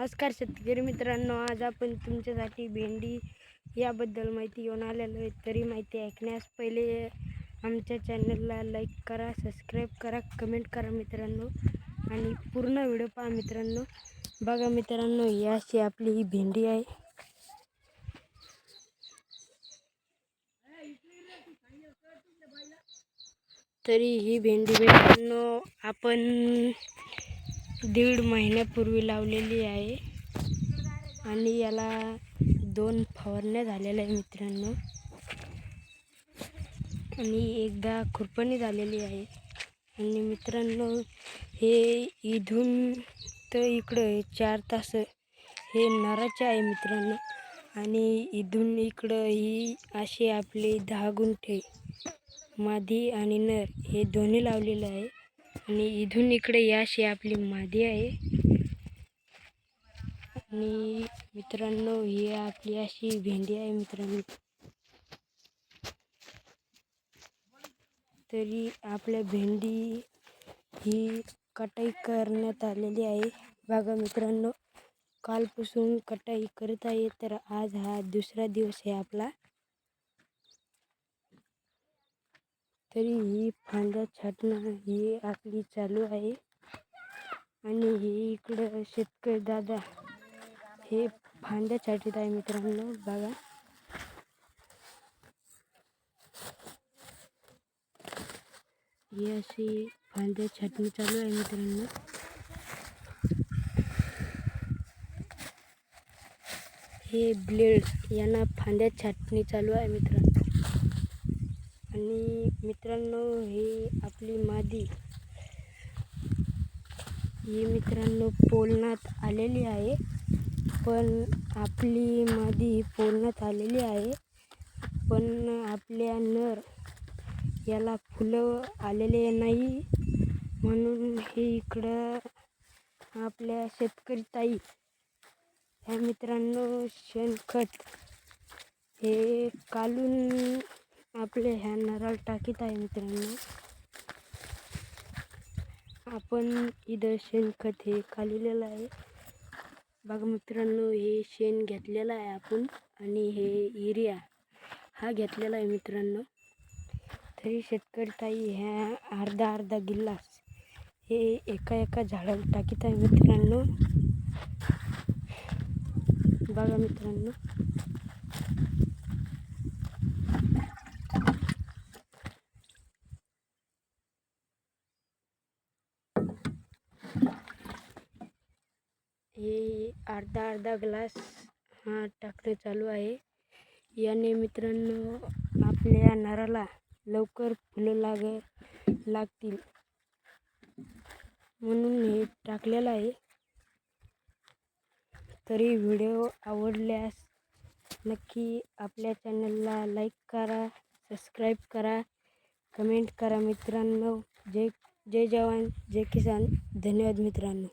नमस्कार शेतकरी मित्रांनो, आज आपण तुमच्यासाठी भेंडी याबद्दल माहिती घेऊन आलेलो आहे। तरी माहिती ऐकण्यास पहिले आमच्या चॅनलला लाईक करा, सबस्क्राईब करा, कमेंट करा मित्रांनो, आणि पूर्ण व्हिडिओ पहा मित्रांनो। बघा मित्रांनो, ही अशी आपली ही भेंडी आहे। तरी ही भेंडी मित्रांनो आपण 1.5 महिन्यापूर्वी लावलेली आहे आणि याला 2 फवारण्या झालेल्या आहे मित्रांनो, आणि एकदा खुरपणी झालेली आहे। आणि मित्रांनो हे इथून तर इकडं 4 तास हे नराचे आहे मित्रांनो, आणि इथून इकडं ही अशी आपली 10 गुंठे मादी आणि नर हे दोन्ही लावलेले आहे। आणि इथून इकडे याशी आपली मादी आहे। आणि मित्रांनो ही आपली अशी भेंडी आहे मित्रांनो। तरी आपल्या भेंडी ही कटाई करण्यात आलेली आहे। बघा मित्रांनो, कालपासून कटाई करत आहे, तर आज हा दुसरा दिवस आहे आपला। तरी ही फांद्या छाटणं ही आपली चालू आहे। आणि हे इकडं शेतकरी दादा हे फांद्या छाटत आहे मित्रांनो। बघा ही अशी फांद्या छाटणी चालू आहे मित्रांनो। हे ब्लेड यांना फांद्या छाटणी चालू आहे मित्रांनो। आणि मित्रांनो ही आपली मादी ही मित्रांनो पोलनात आलेली आहे, पण आपली मादी पोलनात आलेली आहे, पण आपल्या नर याला फुलं आलेले नाही, म्हणून हे इकडं आपल्या शेतकरी ताई ह्या मित्रांनो शेणखत हे काढून आपल्या ह्या नराला टाकीत आहे मित्रांनो। आपण इथं शेणखत हे काढलेलं आहे। बघा मित्रांनो, हे शेण घेतलेलं आहे आपण, आणि हे युरिया हा घेतलेला आहे मित्रांनो। तरी शेतकरी ताई ह्या अर्धा गिल्लास हे एका झाडाला टाकीत आहे मित्रांनो। बघा मित्रांनो, हे अर्धा ग्लास हा टाकणे चालू आहे। याने मित्रांनो आपल्या नराला लवकर फुलं लागतील, म्हणून हे टाकलेलं आहे। तरी व्हिडिओ आवडल्यास नक्की आपल्या चॅनलला लाईक करा, सबस्क्राईब करा, कमेंट करा मित्रांनो। जय जवान जय किसान। धन्यवाद मित्रांनो।